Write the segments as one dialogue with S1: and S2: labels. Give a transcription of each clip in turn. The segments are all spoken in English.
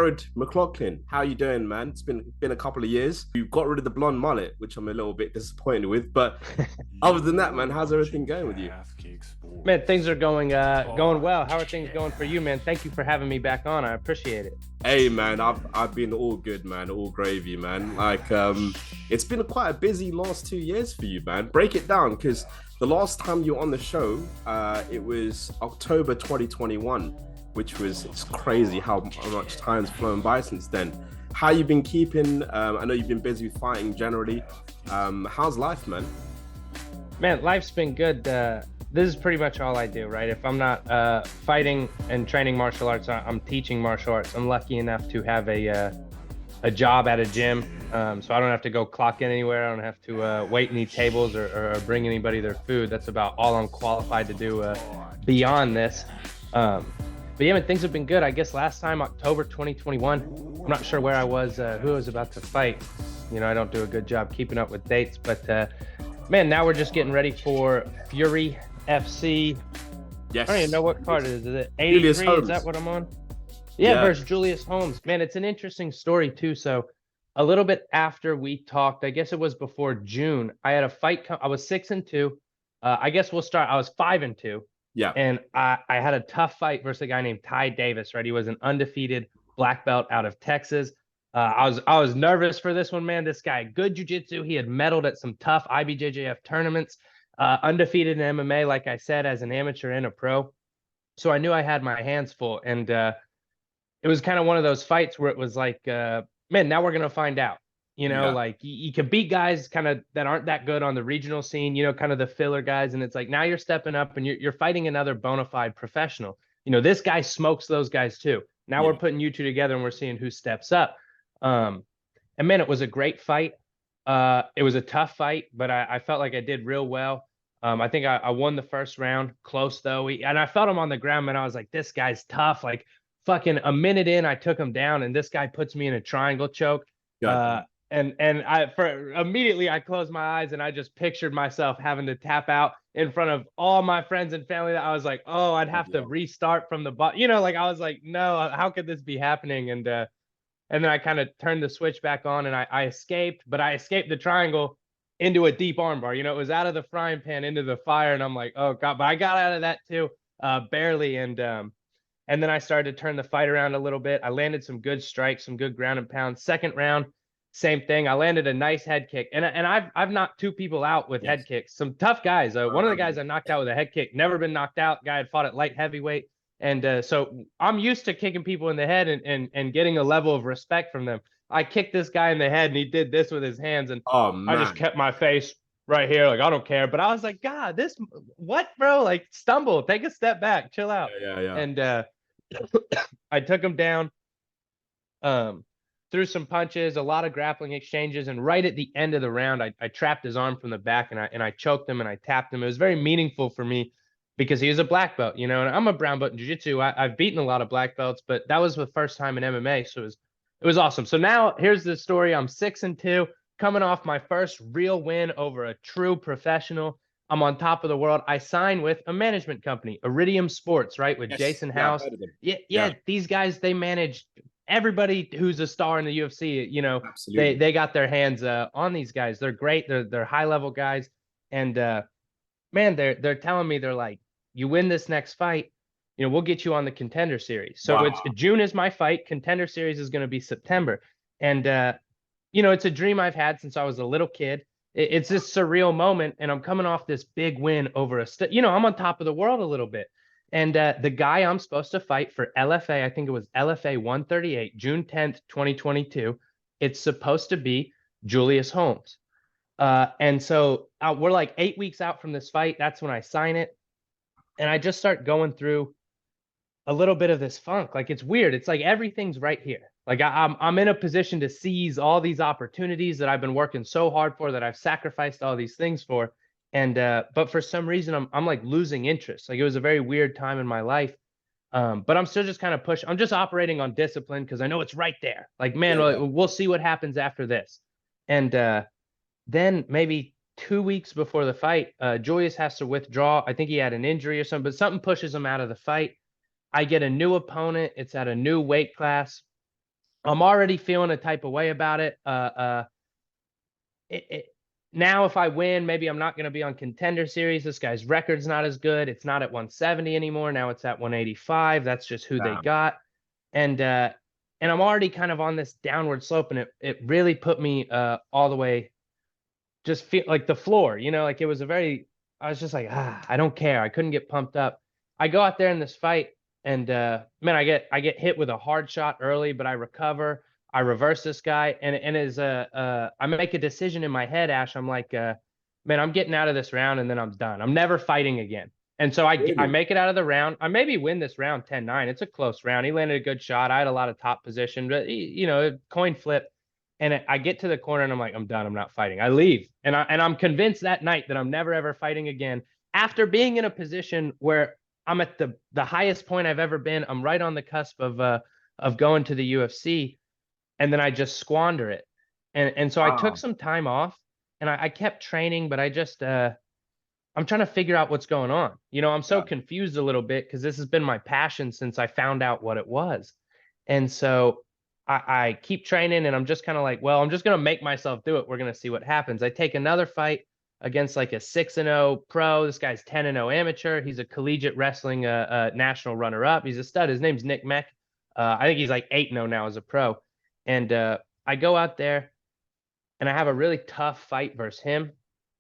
S1: Mcloughlin, how you doing, man? It's been a couple of years. You got rid of the blonde mullet, which I'm a little bit disappointed with. But other than that, man, how's everything going with you?
S2: Man, things are going well. How are things going for you, man? Thank you for having me back on. I appreciate it.
S1: Hey, man, I've been all good, man, all gravy, man. It's been quite a busy last 2 years for you, man. Break it down, because the last time you were on the show, it was October 2021, which was it's crazy how much time's flown by since then. How you been keeping? I know you've been busy with fighting generally. How's life, man?
S2: Man, life's been good. This is pretty much all I do, right? If I'm not fighting and training martial arts, I'm teaching martial arts. I'm lucky enough to have a job at a gym, so I don't have to go clock in anywhere. I don't have to wait any tables or bring anybody their food. That's about all I'm qualified to do beyond this. But yeah, man, things have been good. I guess last time, October 2021, I'm not sure where I was, who I was about to fight. You know, I don't do a good job keeping up with dates, but man, now we're just getting ready for Fury FC.
S1: Yes.
S2: I don't even know what card it is. Is it
S1: Julius
S2: 83?
S1: Holmes.
S2: Is that what I'm on? Yeah, versus Julius Holmes. Man, it's an interesting story too. So a little bit after we talked, I guess it was before June, I had a fight. I was 6-2. I guess we'll start. I was 5-2.
S1: Yeah.
S2: And I had a tough fight versus a guy named Ty Davis, right? He was an undefeated black belt out of Texas. I was nervous for this one, man. This guy, good jiu-jitsu. He had medaled at some tough IBJJF tournaments, undefeated in MMA, like I said, as an amateur and a pro. So I knew I had my hands full. And it was kind of one of those fights where it was like, man, now we're going to find out. You know, like you can beat guys kind of that aren't that good on the regional scene, you know, kind of the filler guys. And it's like, now you're stepping up and you're fighting another bona fide professional. You know, this guy smokes those guys too. Now we're putting you two together and we're seeing who steps up. And man, it was a great fight. It was a tough fight, but I felt like I did real well. I think I won the first round, close though. And I felt him on the ground, and I was like, this guy's tough. Like fucking a minute in, I took him down, and this guy puts me in a triangle choke. And immediately I closed my eyes and I just pictured myself having to tap out in front of all my friends and family. That I was like, oh, I'd have to restart from the bottom. You know, like I was like, no, how could this be happening? And then I kind of turned the switch back on and I escaped, but I escaped the triangle into a deep armbar. You know, it was out of the frying pan into the fire, and I'm like, oh god, but I got out of that too, barely. And then I started to turn the fight around a little bit. I landed some good strikes, some good ground and pound. Second round, same thing. I landed a nice head kick, and I've knocked two people out with head kicks. Some tough guys. One of the guys I knocked out with a head kick, never been knocked out. Guy had fought at light heavyweight, and so I'm used to kicking people in the head and getting a level of respect from them. I kicked this guy in the head, and he did this with his hands, and I just kept my face right here, like I don't care. But I was like, God, this what, bro? Like stumble, take a step back, chill out. And I took him down. Threw some punches, a lot of grappling exchanges, and right at the end of the round, I trapped his arm from the back and I choked him and I tapped him. It was very meaningful for me because he was a black belt, you know, and I'm a brown belt in jiu-jitsu. I've beaten a lot of black belts, but that was the first time in MMA, so it was awesome. So now here's the story. I'm 6-2, coming off my first real win over a true professional. I'm on top of the world. I signed with a management company, Iridium Sports, right, with Jason House. These guys, they manage everybody who's a star in the UFC. You know, they got their hands on these guys. They're great. They're high level guys, and man, they're telling me, they're like, you win this next fight, you know, we'll get you on the Contender Series. So it's June is my fight. Contender Series is going to be September, and you know, it's a dream I've had since I was a little kid. It's this surreal moment, and I'm coming off this big win over you know, I'm on top of the world a little bit. And the guy I'm supposed to fight for LFA, I think it was LFA 138, June 10th, 2022, it's supposed to be Julius Holmes. And so we're like 8 weeks out from this fight. That's when I sign it. And I just start going through a little bit of this funk. Like, it's weird. It's like everything's right here. Like I'm in a position to seize all these opportunities that I've been working so hard for, that I've sacrificed all these things for. And but for some reason I'm like losing interest. Like, it was a very weird time in my life. But I'm still just kind of I'm just operating on discipline because I know it's right there. Like, man, we'll see what happens after this. And then maybe 2 weeks before the fight, Julius has to withdraw. I think he had an injury or something, but something pushes him out of the fight. I get a new opponent. It's at a new weight class. I'm already feeling a type of way about it. It now if I win, maybe I'm not going to be on Contender Series. This guy's record's not as good. It's not at 170 anymore. Now it's at 185. That's just who they
S1: Damn.
S2: got. And I'm already kind of on this downward slope, and it really put me all the way, just feel like the floor, like it was a very, I was just like, I don't care. I couldn't get pumped up. I go out there in this fight, and man, I get hit with a hard shot early, but I recover. I reverse this guy, and as I make a decision in my head, Ash. I'm like, man, I'm getting out of this round, and then I'm done. I'm never fighting again. And so I
S1: Really?
S2: make it out of the round. I maybe win this round 10-9. It's a close round. He landed a good shot. I had a lot of top position, but coin flip. And I get to the corner and I'm like, I'm done. I'm not fighting. I leave. And I'm convinced that night that I'm never ever fighting again. After being in a position where I'm at the highest point I've ever been. I'm right on the cusp of going to the UFC, and then I just squander it. And so I took
S1: Wow.
S2: some time off, and I kept training, but I just I'm trying to figure out what's going on. I'm so
S1: Yeah.
S2: confused a little bit because this has been my passion since I found out what it was. And so I keep training, and I'm just kind of like, well, I'm just going to make myself do it. We're going to see what happens. I take another fight against like a 6-0 pro. This guy's 10-0 amateur. He's a collegiate wrestling national runner up. He's a stud. His name's Nick Meck. I think he's like 8-0 now as a pro. And I go out there and I have a really tough fight versus him.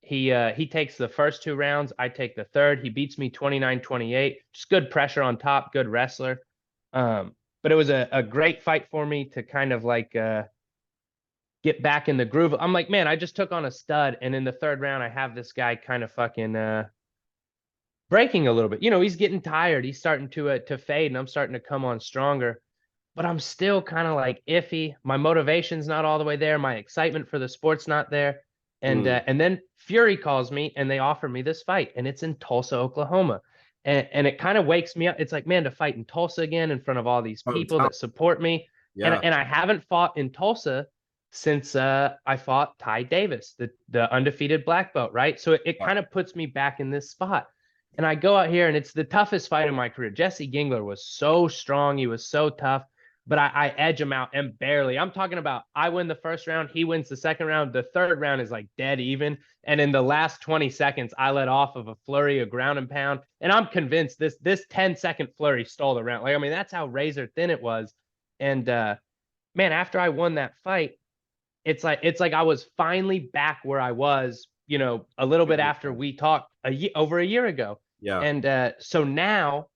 S2: He takes the first 2 rounds. I take the third. He beats me 29-28. Just good pressure on top, good wrestler. But it was a great fight for me to kind of like get back in the groove. I'm like, man, I just took on a stud, and in the third round, I have this guy kind of fucking breaking a little bit. He's getting tired. He's starting to fade, and I'm starting to come on stronger. But I'm still kind of like iffy. My motivation's not all the way there. My excitement for the sport's not there.
S1: Mm.
S2: And then Fury calls me and they offer me this fight, and it's in Tulsa, Oklahoma. And it kind of wakes me up. It's like, man, to fight in Tulsa again in front of all these people
S1: Hometown.
S2: that support me. And
S1: Yeah.
S2: and I haven't fought in Tulsa since I fought Ty Davis, the undefeated black belt, right? So it
S1: Yeah.
S2: kind of puts me back in this spot. And I go out here, and it's the toughest fight in my career. Jesse Gingler was so strong. He was so tough, but I edge him out, and barely. I'm talking about I win the first round, he wins the second round. The third round is like dead even. And in the last 20 seconds, I let off of a flurry, a ground and pound. And I'm convinced this 10-second flurry stole the round. Like, I mean, that's how razor thin it was. And man, after I won that fight, it's like I was finally back where I was, a little bit after we talked over a year ago.
S1: Yeah.
S2: And so now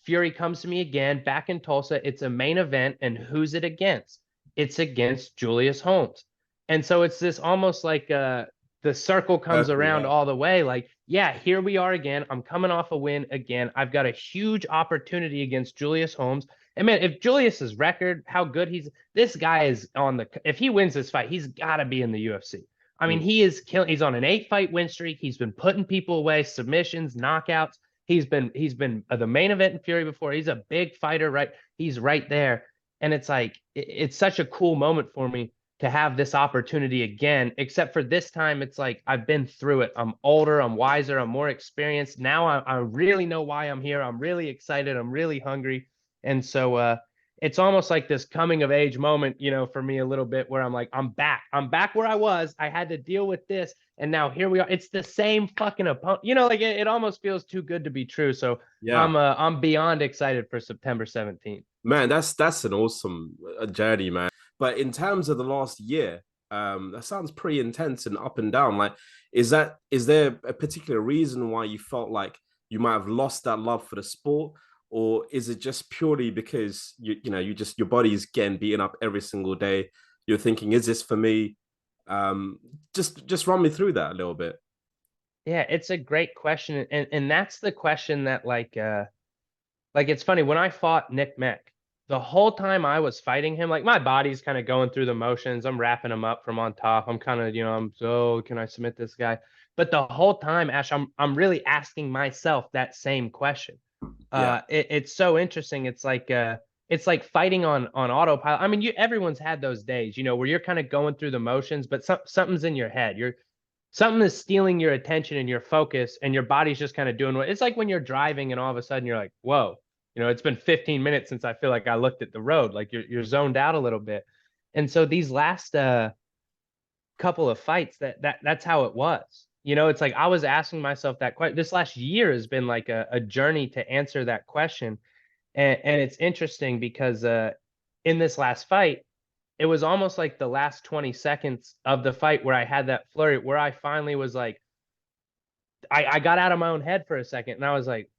S2: Fury comes to me again back in Tulsa. It's a main event, and who's it against? It's against Julius Holmes. And so it's this almost like the circle comes
S1: Circle,
S2: around
S1: yeah.
S2: all the way. Like, yeah, here we are again. I'm coming off a win again. I've got a huge opportunity against Julius Holmes. And man, if Julius's record, how good this guy is on if he wins this fight, he's got to be in the UFC. I mean,
S1: Mm.
S2: he is killing. He's on an 8-fight win streak. He's been putting people away, submissions, knockouts. He's been the main event in Fury before. He's a big fighter, right? He's right there, and it's like it's such a cool moment for me to have this opportunity again. Except for this time, it's like I've been through it. I'm older, I'm wiser, I'm more experienced. Now I really know why I'm here. I'm really excited. I'm really hungry, and so it's almost like this coming of age moment, for me a little bit, where I'm like, I'm back. I'm back where I was. I had to deal with this, and now here we are. It's the same fucking opponent. Like it almost feels too good to be true. So
S1: Yeah.
S2: I'm beyond excited for September 17th.
S1: Man, that's an awesome journey, man. But in terms of the last year, that sounds pretty intense and up and down. Like, is there a particular reason why you felt like you might have lost that love for the sport, or is it just purely because you just your body's getting beaten up every single day? You're thinking, is this for me? Just run me through that a little bit.
S2: Yeah, it's a great question. And that's the question that like it's funny when I fought Nick Meck, the whole time I was fighting him, like my body's kind of going through the motions. I'm wrapping him up from on top. I'm kind of, I'm so can I submit this guy? But the whole time, Ash, I'm really asking myself that same question.
S1: Yeah.
S2: It's so interesting. It's like fighting on autopilot. I mean, everyone's had those days, where you're kind of going through the motions, but something's in your head. Something is stealing your attention and your focus, and your body's just kind of doing what it's like when you're driving and all of a sudden you're like, whoa, it's been 15 minutes since I feel like I looked at the road. Like you're zoned out a little bit. And so these last couple of fights, that's how it was. You know, it's like I was asking myself that question. This last year has been like a journey to answer that question. And it's interesting because in this last fight, it was almost like the last 20 seconds of the fight where I had that flurry where I finally was like, I got out of my own head for a second and I was like,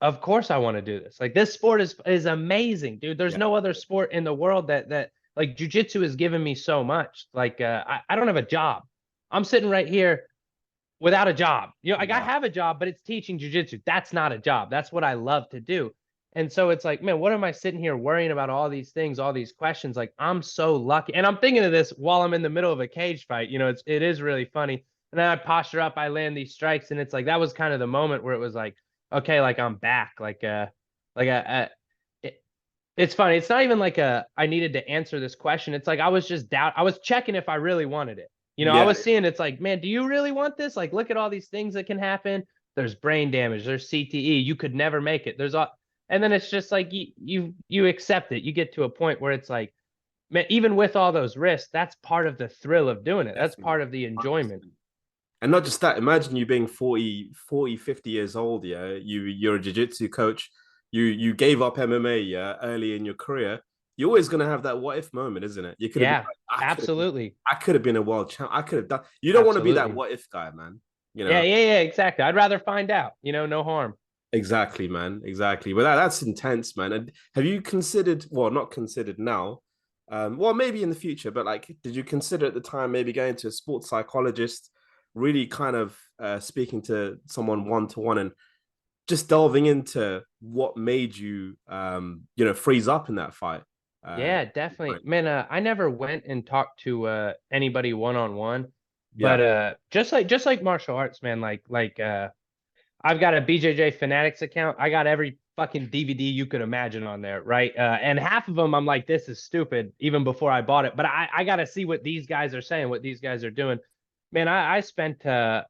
S2: of course I want to do this. Like this sport is amazing, dude. There's
S1: Yeah.
S2: no other sport in the world that like jujitsu has given me so much. Like I don't have a job. I'm sitting right here without a job. You know, like I
S1: Yeah.
S2: have a job, but it's teaching jujitsu. That's not a job. That's what I love to do. And so it's like, man, what am I sitting here worrying about all these things, all these questions? Like I'm so lucky. And I'm thinking of this while I'm in the middle of a cage fight. You know, it is really funny. And then I posture up, I land these strikes, and it's like that was kind of the moment where it was like, okay, like I'm back. Like it's funny. It's not even like I needed to answer this question. It's like I was just I was checking if I really wanted it. You know, I
S1: Yeah.
S2: was seeing it's like, man, do you really want this? Like, look at all these things that can happen. There's brain damage. There's CTE. You could never make it. There's all, and then it's just like you accept it. You get to a point where it's like, man, even with all those risks, that's part of the thrill of doing it. That's
S1: Definitely.
S2: part of the enjoyment.
S1: And not just that, imagine you being 50 years old, yeah. You're a jiu-jitsu coach. You gave up MMA, yeah, early in your career. You're always gonna have that what if moment, isn't it? You could have been
S2: Yeah,
S1: like,
S2: absolutely,
S1: I could have been a world champ. I could have done. You don't want to be that
S2: absolutely.
S1: what if guy, man. You
S2: Yeah,
S1: know.
S2: yeah, yeah, exactly. I'd rather find out. You know, no harm.
S1: Exactly, man. Exactly. But that's intense, man. And have you considered, well, not considered now, well, maybe in the future, but like, did you consider at the time maybe going to a sports psychologist, really kind of speaking to someone one to one and just delving into what made you, freeze up in that fight? Uh,
S2: Yeah, definitely. Man, I never went and talked to anybody one on one, but
S1: yeah.
S2: just like martial arts, man, I've got a BJJ Fanatics account. I got every fucking DVD you could imagine on there, right? And half of them I'm like, this is stupid, even before I bought it. But I got to see what these guys are saying, what these guys are doing. Man, I spent the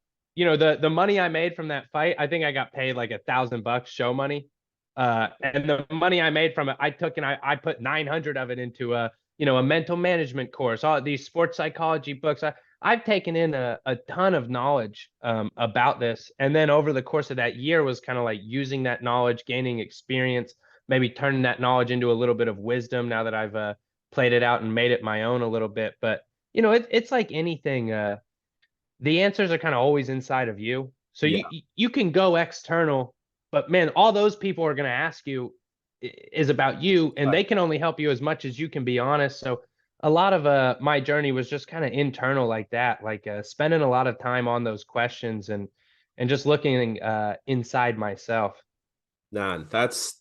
S2: money I made from that fight. I think I got paid like $1,000 show money. And the money I made from it, I took and I put 900 of it into a mental management course, all these sports psychology books. I've taken in a ton of knowledge about this. And then over the course of that year was kind of like using that knowledge, gaining experience, maybe turning that knowledge into a little bit of wisdom now that I've played it out and made it my own a little bit. But, it's like anything. The answers are kind of always inside of you. So
S1: Yeah.
S2: you can go external, but man, all those people are going to ask you is about you, and
S1: Right.
S2: they can only help you as much as you can be honest. So a lot of my journey was just kind of internal like that, like spending a lot of time on those questions and just looking inside myself.
S1: Man, that's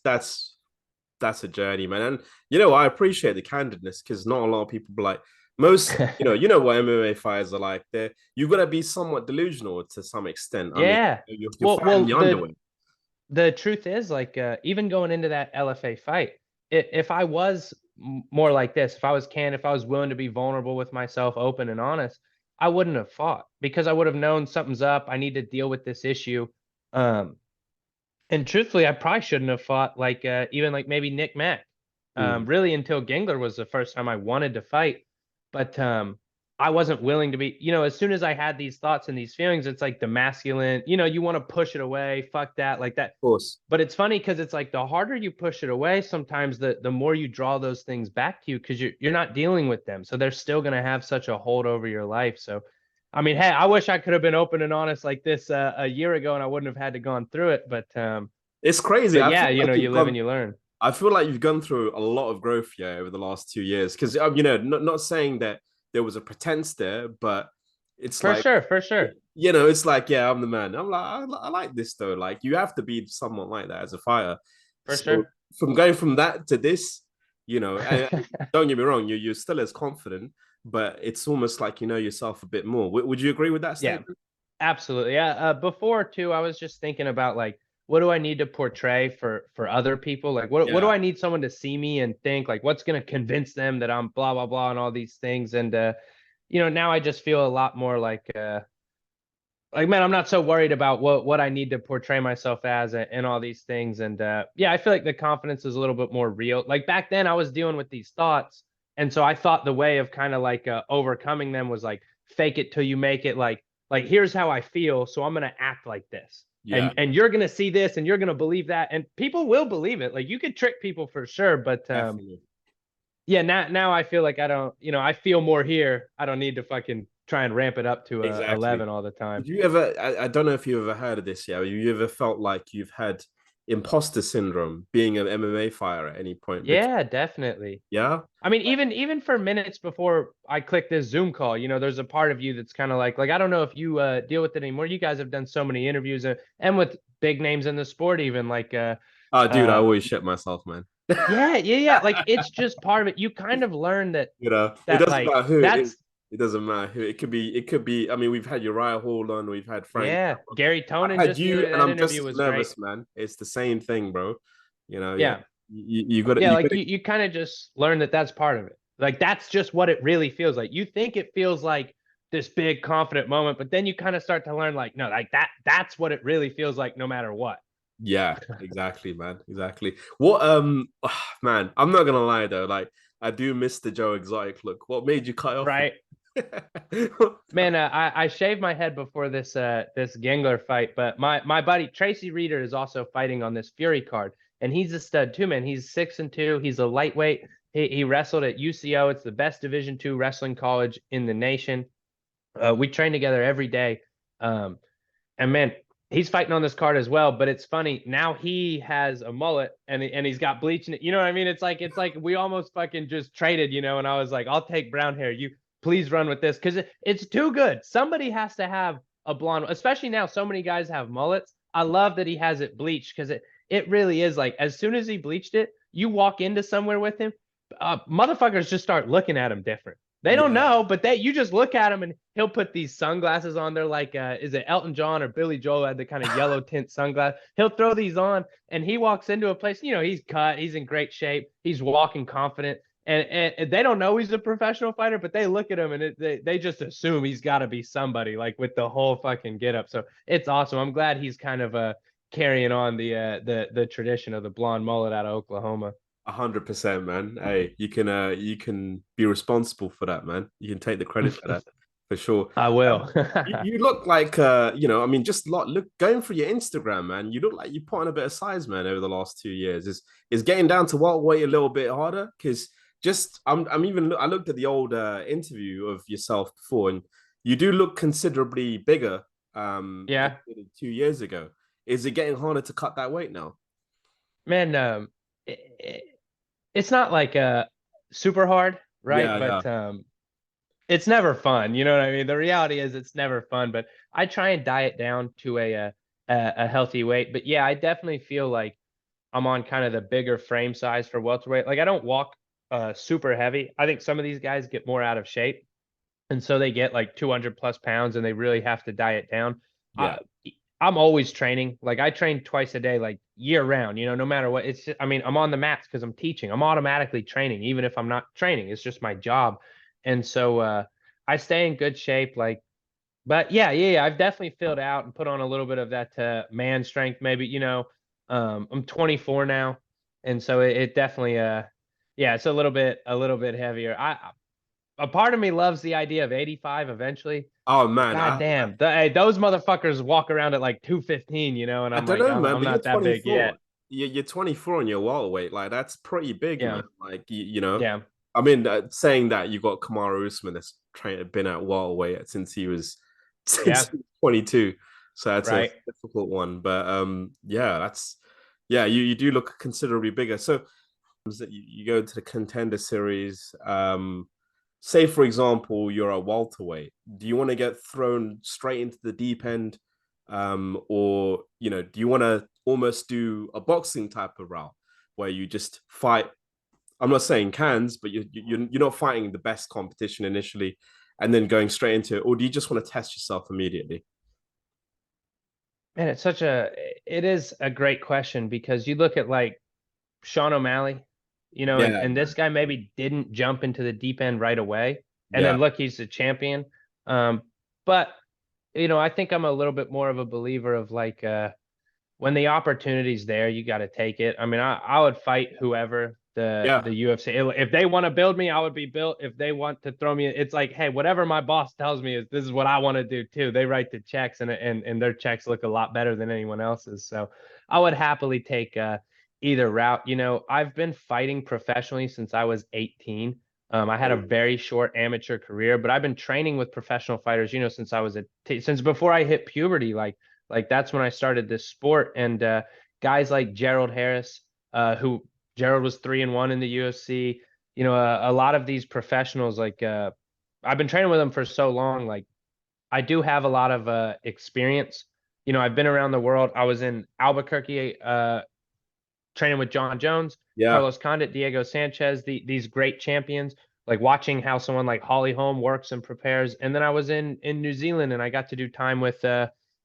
S1: a journey, man. And I appreciate the candidness because not a lot of people be like most, what MMA fighters are like. You gotta be somewhat delusional to some extent. I mean,
S2: Yeah.
S1: you're
S2: Well,
S1: fighting the
S2: the
S1: underwear.
S2: the truth is like even going into that LFA fight, if I was more like this, if I was candid, if I was willing to be vulnerable with myself, open and honest, I wouldn't have fought because I would have known something's up. I need to deal with this issue. Um, and truthfully, I probably shouldn't have fought like even like maybe Nick Mack.
S1: Mm.
S2: Really until Gingler was the first time I wanted to fight. But I wasn't willing to be, as soon as I had these thoughts and these feelings, it's like the masculine, you want to push it away, fuck that, like that.
S1: Of course.
S2: But it's funny because it's like the harder you push it away, sometimes the more you draw those things back to you because you're not dealing with them. So they're still gonna have such a hold over your life. So I mean, hey, I wish I could have been open and honest like this a year ago and I wouldn't have had to gone through it.
S1: It's crazy.
S2: But
S1: I
S2: yeah,
S1: feel like
S2: you live and you learn.
S1: I feel like you've gone through a lot of growth, yeah, over the last 2 years. Because not saying that there was a pretense there, but it's
S2: For
S1: like
S2: sure, for sure.
S1: it's like, yeah, I'm the man. I'm like, I like this though. Like, you have to be someone like that as a fighter.
S2: For
S1: So
S2: sure.
S1: from going from that to this, and don't get me wrong, you're still as confident, but it's almost like you know yourself a bit more. Would you agree with that
S2: Yeah,
S1: statement?
S2: absolutely. Yeah. Before too, I was just thinking about like, what do I need to portray for other people? Like, what do
S1: Yeah.
S2: I need someone to see me and think like, what's going to convince them that I'm blah blah blah and all these things? And now I just feel a lot more like man, I'm not so worried about what I need to portray myself as and all these things. And yeah, I feel like the confidence is a little bit more real. Like back then, I was dealing with these thoughts, And so I thought the way of kind of like overcoming them was like fake it till you make it. Like here's how I feel, so I'm gonna act like this,
S1: Yeah,
S2: and you're gonna see this, and you're gonna believe that, and people will believe it. Like you could trick people for sure, but
S1: definitely.
S2: yeah, now I feel like I don't, I feel more here. I don't need to fucking try and ramp it up to
S1: Exactly.
S2: 11 all the time.
S1: Did you ever? I don't know if you ever heard of this. Yeah, have you ever felt like you've had imposter syndrome being an MMA fighter at any point? Because
S2: Yeah, definitely.
S1: yeah,
S2: I mean, even for minutes before I click this Zoom call, there's a part of you that's kind of like I don't know if you deal with it anymore. You guys have done so many interviews and with big names in the sport, even like
S1: oh, dude, I
S2: uh
S1: always shit myself, man.
S2: yeah. Like it's just part of it. You kind of learn that
S1: It
S2: that
S1: doesn't
S2: like
S1: matter who it is.
S2: that's
S1: It doesn't matter who it could be. It could be. I mean, we've had Uriah Hall on. We've had Frank.
S2: yeah. Gary
S1: I've
S2: Tonin
S1: had
S2: just the
S1: you,
S2: other
S1: and
S2: that
S1: I'm just
S2: interview
S1: as
S2: was great.
S1: nervous, man. It's the same thing, bro. Yeah.
S2: Yeah.
S1: You got to.
S2: Yeah,
S1: You
S2: like
S1: got to.
S2: you kind of just learn that that's part of it. Like that's just what it really feels like. You think it feels like this big confident moment, but then you kind of start to learn like no, like that's what it really feels like no matter what.
S1: Yeah, exactly, man. Exactly. What? Man, I'm not gonna lie though. Like, I do miss the Joe Exotic look. What made you cut off?
S2: Right. Man, I shaved my head before this Gengler fight, but my buddy Tracy Reeder is also fighting on this Fury card, and he's a stud too, man. He's 6-2. He's a lightweight. He wrestled at UCO. It's the best Division II wrestling college in the nation. We train together every day, and man, he's fighting on this card as well. But it's funny now he has a mullet and he's got bleach in it. You know what I mean? It's like we almost fucking just traded, And I was like, I'll take brown hair. You please run with this because it's too good. Somebody has to have a blonde, especially now. So many guys have mullets. I love that he has it bleached because it really is like as soon as he bleached it, you walk into somewhere with him, motherfuckers just start looking at him different. They don't
S1: Yeah,
S2: know, but you just look at him and he'll put these sunglasses on. They're like, is it Elton John or Billy Joel had the kind of yellow tint sunglass? He'll throw these on and he walks into a place, he's cut, he's in great shape, he's walking confident. And they don't know he's a professional fighter, but they look at him and they just assume he's got to be somebody like with the whole fucking get up. So it's awesome. I'm glad he's kind of carrying on the tradition of the blonde mullet out of Oklahoma.
S1: 100%, man. Hey, you can be responsible for that, man. You can take the credit for that for sure.
S2: I will.
S1: You look like I mean, just look going through your Instagram, man. You look like you put on a bit of size, man, over the last 2 years. Is getting down to welterweight a little bit harder? Because just I'm even I looked at the old interview of yourself before, and you do look considerably bigger
S2: Yeah,
S1: compared to 2 years ago. Is it getting harder to cut that weight now?
S2: man. It's not like super hard, right?
S1: Yeah, yeah,
S2: But it's never fun. You know what I mean? The reality is it's never fun. But I try and diet down to a healthy weight. But yeah, I definitely feel like I'm on kind of the bigger frame size for welterweight. Like I don't walk super heavy. I think some of these guys get more out of shape, and so they get like 200 plus pounds, and they really have to diet down.
S1: yeah.
S2: I'm always training. Like I train twice a day, like year round, no matter what. It's just, I mean, I'm on the mats because I'm teaching. I'm automatically training, even if I'm not training. It's just my job. And so I stay in good shape. Like, but yeah. I've definitely filled out and put on a little bit of that man strength, maybe, I'm 24 now. And so it definitely yeah, it's a little bit heavier. A part of me loves the idea of 85 eventually.
S1: Oh
S2: But
S1: man,
S2: goddamn, hey, those motherfuckers walk around at like 215, and
S1: I
S2: I'm
S1: don't
S2: like,
S1: know,
S2: I'm
S1: man,
S2: I'm
S1: but you're
S2: not that big yet.
S1: 24. You're 24 and you're welterweight. Like that's pretty big,
S2: Yeah,
S1: man. Like you know,
S2: yeah,
S1: I mean, saying that you got Kamaru Usman that's been at welterweight since he was since
S2: yeah,
S1: he was 22. So that's a
S2: right.
S1: difficult one. But yeah, yeah, you do look considerably bigger. So that you go into the contender series. Say for example, you're a welterweight. Do you want to get thrown straight into the deep end, or do you want to almost do a boxing type of route where you just fight? I'm not saying cans, but you're not fighting the best competition initially, and then going straight into it, or do you just want to test yourself immediately?
S2: Man, it is a great question because you look at like Sean O'Malley, and,
S1: Yeah,
S2: and this guy maybe didn't jump into the deep end right away. And
S1: yeah,
S2: then look, he's the champion. But I think I'm a little bit more of a believer of like when the opportunity's there, you got to take it. I mean, I would fight whoever the UFC. If they want to build me, I would be built. If they want to throw me, it's like, hey, whatever my boss tells me is this is what I want to do too. They write the checks, and their checks look a lot better than anyone else's. So I would happily take either route. I've been fighting professionally since I was 18. I had a very short amateur career, but I've been training with professional fighters, since I was since before I hit puberty. Like that's when I started this sport. And guys like Gerald Harris, who Gerald was 3-1 in the UFC. A lot of these professionals, like I've been training with them for so long. Like I do have a lot of experience. I've been around the world. I was in Albuquerque training with Jon Jones, Carlos Condit, Diego Sanchez, these great champions, like watching how someone like Holly Holm works and prepares. And then I was in New Zealand, and I got to do time with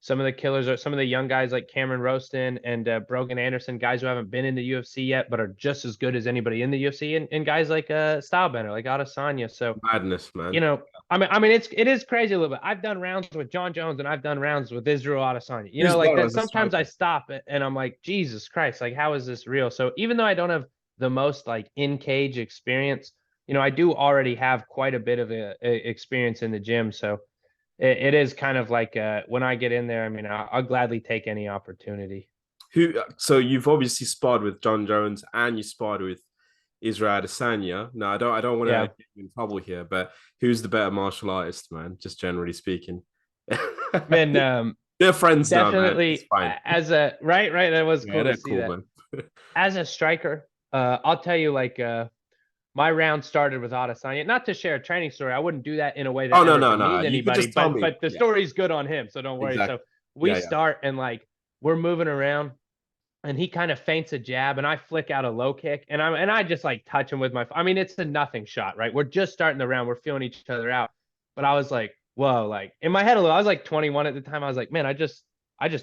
S2: some of the killers, or some of the young guys like Cameron Roston and Brogan Anderson, guys who haven't been in the UFC yet, but are just as good as anybody in the UFC, and guys like Stylebender, like Adesanya. So
S1: madness, man.
S2: I mean, it is crazy a little bit. I've done rounds with Jon Jones, and I've done rounds with Israel Adesanya. Like that. Sometimes I stop and I'm like, Jesus Christ, like how is this real? So even though I don't have the most like in cage experience, I do already have quite a bit of experience in the gym. So it is kind of like when I get in there, I mean, I'll gladly take any opportunity.
S1: So you've obviously sparred with Jon Jones and you sparred with Israel Adesanya. No, I don't want to get you in trouble here, but who's the better martial artist, man? Just generally speaking.
S2: Man,
S1: they're friends
S2: definitely
S1: now, man.
S2: As a right. That was cool to see that.
S1: Man.
S2: As a striker, I'll tell you, like my round started with Adesanya. Not to share a training story. I wouldn't do that in a way that mean anybody. But the story's good on him, so don't worry. Exactly. So we start and like we're moving around, and he kind of feints a jab, and I flick out a low kick, and I just like touch him with my. I mean, it's a nothing shot, right? We're just starting the round. We're feeling each other out, but I was like, whoa, like in my head a little. I was like 21 at the time. I was like, man, I just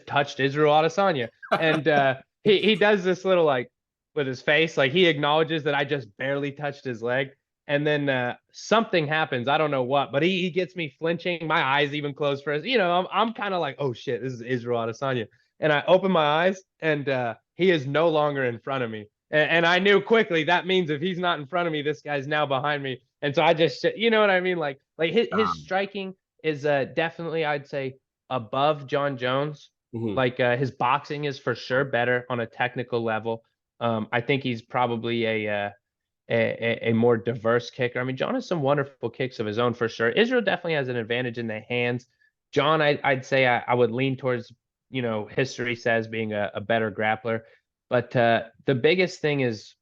S2: touched Israel Adesanya, and he does this little like with his face, like he acknowledges that I just barely touched his leg. And then something happens. I don't know what, but he gets me flinching. My eyes even close for us. I'm kind of like, oh shit, this is Israel Adesanya. And I open my eyes, and he is no longer in front of me. And I knew quickly that means if he's not in front of me, this guy's now behind me. And so I just, you know what I mean? Like his striking is definitely, I'd say, above Jon Jones.
S1: Mm-hmm.
S2: Like his boxing is for sure better on a technical level. I think he's probably a more diverse kicker. I mean, Jon has some wonderful kicks of his own for sure. Israel definitely has an advantage in the hands. Jon, I'd say I would lean towards, history says being a better grappler. But the biggest thing is,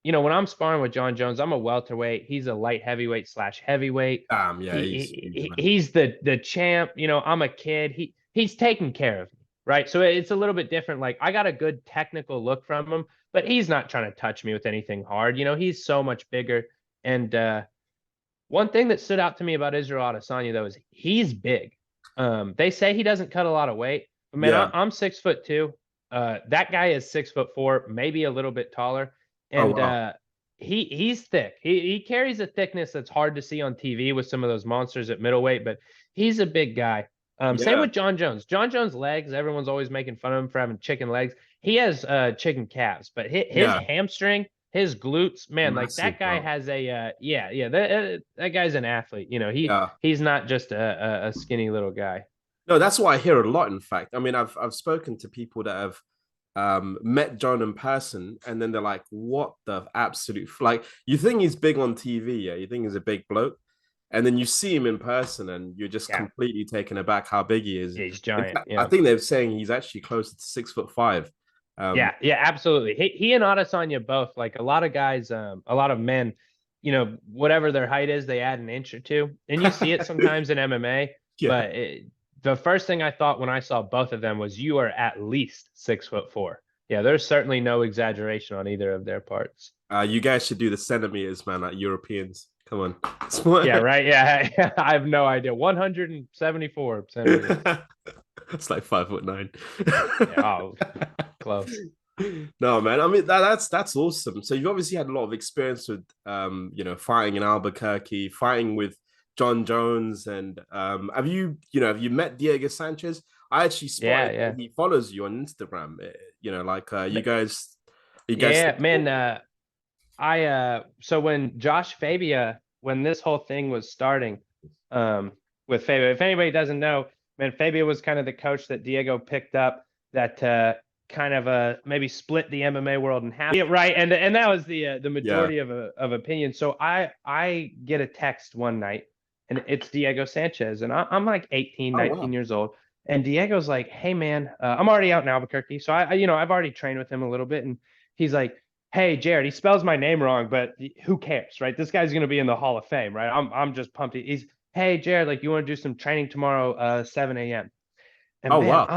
S2: when I'm sparring with Jon Jones, I'm a welterweight. He's a light heavyweight / heavyweight. He's the champ. I'm a kid. He's taking care of me, right? So it's a little bit different. Like I got a good technical look from him, but he's not trying to touch me with anything hard. He's so much bigger. And one thing that stood out to me about Israel Adesanya, though, is he's big. They say he doesn't cut a lot of weight, but man, I'm 6'2". That guy is 6'4", maybe a little bit taller, and he's thick. He carries a thickness that's hard to see on TV with some of those monsters at middleweight, but he's a big guy. Same with Jon Jones. Jon Jones' legs, everyone's always making fun of him for having chicken legs. He has chicken calves, but his hamstring, his glutes, man, massive, like that guy has a that guy's an athlete. He's not just a skinny little guy.
S1: No, that's what I hear a lot. In fact, I mean, I've spoken to people that have met Jon in person, and then they're like, "What the absolute like?" You think he's big on TV, yeah? You think he's a big bloke, and then you see him in person, and you're just completely taken aback how big he is.
S2: He's giant.
S1: Fact, I think they're saying he's actually closer to 6'5".
S2: Yeah, absolutely. He and Adesanya both. Like a lot of guys, a lot of men, whatever their height is, they add an inch or two, and you see it sometimes in MMA. Yeah. But the first thing I thought when I saw both of them was you are at least 6'4". Yeah, there's certainly no exaggeration on either of their parts.
S1: You guys should do the centimeters, man, like Europeans. Come on.
S2: Yeah, right. Yeah, I have no idea. 174 centimeters.
S1: It's like 5'9".
S2: Close.
S1: No, man. I mean, that's awesome. So you've obviously had a lot of experience with, fighting in Albuquerque, fighting with Jon Jones, and have you met Diego Sanchez? I actually spotted he follows you on Instagram. You guys.
S2: Yeah, man. So when Josh Faabia, when this whole thing was starting, with Faabia, if anybody doesn't know, man, Faabia was kind of the coach that Diego picked up that kind of maybe split the MMA world in half. Yeah, right, and that was the
S1: Yeah.
S2: majority of opinion. So I get a text one night, and it's Diego Sanchez, and I'm like 18,
S1: Oh
S2: 19
S1: wow.
S2: years old, and Diego's like, "Hey man, I'm already out in Albuquerque, so I've already trained with him a little bit," and he's like, "Hey Jared," he spells my name wrong, but who cares, right? This guy's gonna be in the Hall of Fame, right? I'm just pumped. He's, "Hey Jared, like you want to do some training tomorrow, 7 a.m." And
S1: Oh
S2: man,
S1: wow.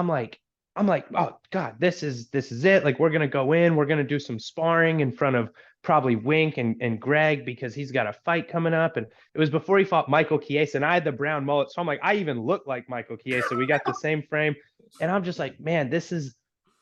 S2: I'm like, oh God, this is it. Like we're gonna go in, we're gonna do some sparring in front of probably Wink and Greg because he's got a fight coming up. And it was before he fought Michael Chiesa, and I had the brown mullet. So I'm like, I even look like Michael Chiesa. We got the same frame. And I'm just like, man, this is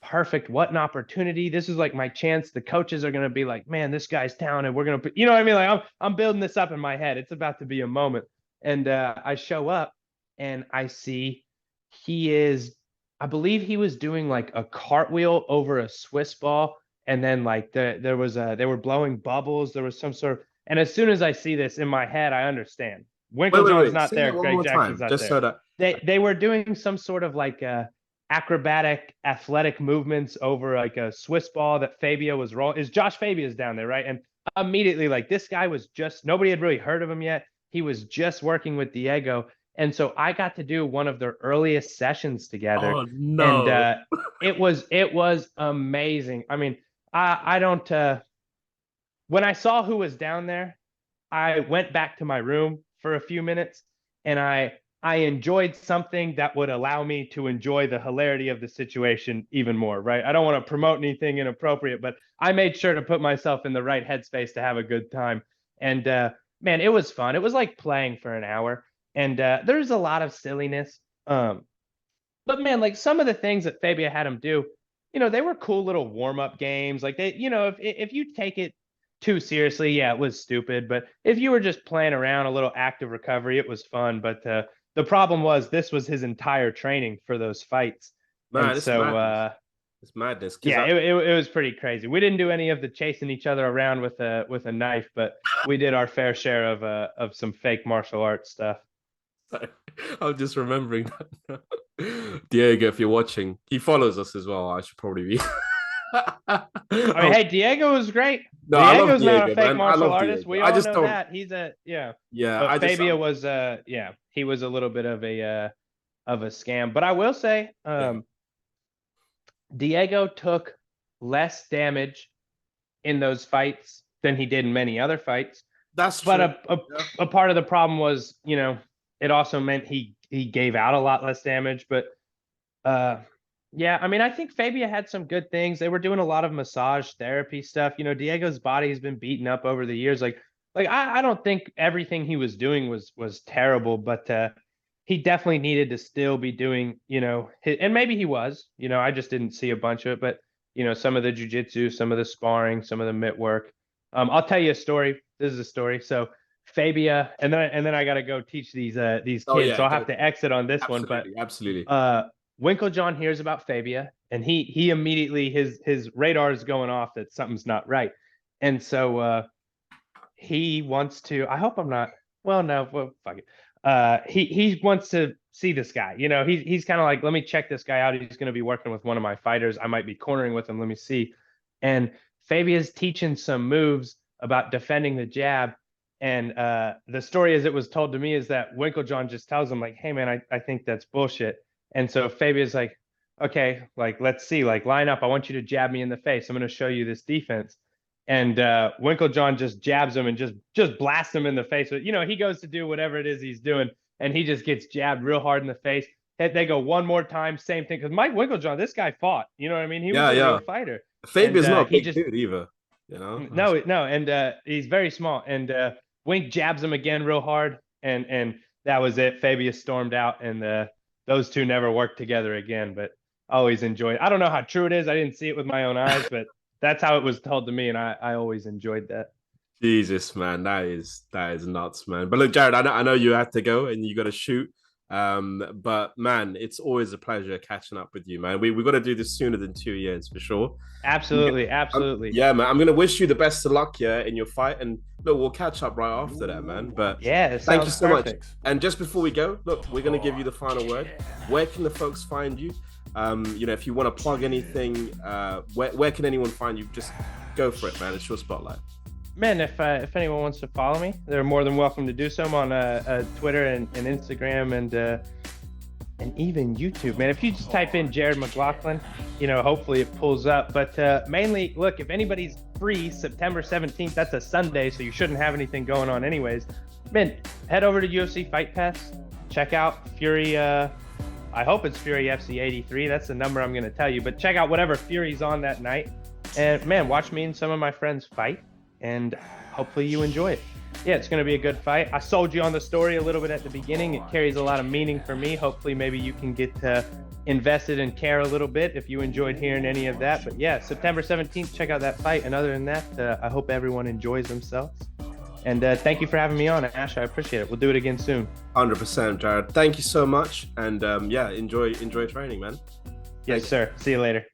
S2: perfect. What an opportunity. This is like my chance. The coaches are gonna be like, man, this guy's talented. We're gonna put, you know what I mean? Like I'm building this up in my head. It's about to be a moment. And I show up and I see he is, I believe he was doing like a cartwheel over a Swiss ball, and then like there was they were blowing bubbles. There was some sort of, and as soon as I see this in my head, I understand. Winklejohn's
S1: Wait.
S2: not
S1: Say
S2: there.
S1: that one
S2: Greg
S1: more
S2: Jackson's
S1: time,
S2: not
S1: just
S2: there.
S1: so that.
S2: They were doing some sort of like acrobatic athletic movements over like a Swiss ball that Faabia was rolling. Is Josh Fabia's down there, right? And immediately, like this guy was just, nobody had really heard of him yet. He was just working with Diego. And so I got to do one of their earliest sessions together.
S1: Oh
S2: And
S1: no.
S2: it was amazing. I mean, I don't when I saw who was down there, I went back to my room for a few minutes, and I enjoyed something that would allow me to enjoy the hilarity of the situation even more, right? I don't want to promote anything inappropriate, but I made sure to put myself in the right headspace to have a good time. And man, it was fun. It was like playing for an hour, and there's a lot of silliness. But man, like some of the things that Fabia had him do, they were cool little warm up games. Like if you take it too seriously, yeah, it was stupid. But if you were just playing around, a little active recovery, it was fun. But the problem was this was his entire training for those fights, and
S1: Man, it's
S2: so
S1: madness. It's madness. Because
S2: yeah, it was pretty crazy. We didn't do any of the chasing each other around with a knife, but we did our fair share of some fake martial arts stuff.
S1: I'm just remembering that. Diego, if you're watching, he follows us as well. I should probably be.
S2: I mean,
S1: Oh,
S2: hey, Diego was great.
S1: no, I love
S2: Diego's not a
S1: Diego,
S2: fake
S1: man. I
S2: martial
S1: love
S2: artist.
S1: Diego.
S2: We
S1: I
S2: all
S1: just
S2: know
S1: don't.
S2: that. He's a yeah.
S1: Yeah,
S2: But
S1: I just
S2: Fabia was yeah, he was a little bit of a scam. But I will say,
S1: yeah.
S2: Diego took less damage in those fights than he did in many other fights.
S1: That's
S2: But
S1: true.
S2: a a,
S1: Yeah.
S2: a part of the problem was, it also meant he gave out a lot less damage. But uh, yeah, I mean, I think Fabia had some good things. They were doing a lot of massage therapy stuff. Diego's body has been beaten up over the years. Like I don't think everything he was doing was terrible, but he definitely needed to still be doing, and maybe he was. I just didn't see a bunch of it, but some of the jujitsu, some of the sparring, some of the mitt work. I'll tell you a story. This is a story. So Fabia, and then I got to go teach these
S1: Oh
S2: kids.
S1: yeah,
S2: So I'll
S1: go
S2: have
S1: for
S2: to
S1: it.
S2: exit on this one, but
S1: Absolutely, absolutely.
S2: Winklejohn hears about Fabia, and he immediately his radar is going off that something's not right, and so he wants to. I hope I'm not. Well, no, well, fuck it. He wants to see this guy. He's kind of like, let me check this guy out. He's going to be working with one of my fighters. I might be cornering with him. Let me see. And Fabia's teaching some moves about defending the jab. And the story, as it was told to me, is that Winklejohn just tells him like, "Hey man, I think that's bullshit." And so Fabia's like, "Okay, like let's see, like line up. I want you to jab me in the face. I'm going to show you this defense." And Winklejohn just jabs him and just blasts him in the face. He goes to do whatever it is he's doing, and he just gets jabbed real hard in the face. They go one more time, same thing. Because Mike Winklejohn, this guy fought. You know what I mean? He was
S1: Yeah,
S2: a real
S1: yeah.
S2: fighter, and
S1: Fabian's not a
S2: he
S1: big
S2: just
S1: dude either. You know.
S2: no, no, and he's very small. And Wink jabs him again real hard, and that was it. Fabius stormed out, and those two never worked together again. But I always enjoyed. I don't know how true it is. I didn't see it with my own eyes, but that's how it was told to me, and I always enjoyed that.
S1: Jesus, man, that is nuts, man. But look, Jared, I know you have to go and you got to shoot. But man, it's always a pleasure catching up with you, man. We got to do this sooner than 2 years for sure.
S2: Absolutely, absolutely.
S1: Yeah, man. I'm gonna wish you the best of luck, yeah, in your fight, and look, we'll catch up right after that, man. But
S2: yeah,
S1: thank you so
S2: perfect.
S1: much. And just before we go, look, we're gonna give you the final word. Where can the folks find you? If you want to plug anything, where can anyone find you? Just go for it, man. It's your spotlight.
S2: Man, if anyone wants to follow me, they're more than welcome to do so. I'm on Twitter and Instagram and even YouTube, man. If you just type in Jared Mcloughlin, hopefully it pulls up. But mainly, look, if anybody's free September 17th, that's a Sunday, so you shouldn't have anything going on anyways. Man, head over to UFC Fight Pass. Check out Fury. I hope it's Fury FC 83. That's the number I'm going to tell you. But check out whatever Fury's on that night. And, man, watch me and some of my friends fight. And hopefully you enjoy it. Yeah, it's going to be a good fight. I sold you on the story a little bit at the beginning. It carries a lot of meaning for me. Hopefully maybe you can get invested and care a little bit if you enjoyed hearing any of that. But yeah, September 17th, check out that fight. And other than that, I hope everyone enjoys themselves. And thank you for having me on, Ash. I appreciate it. We'll do it again soon.
S1: 100%, Jared. Thank you so much. And enjoy training, man.
S2: Yes, sir. See you later.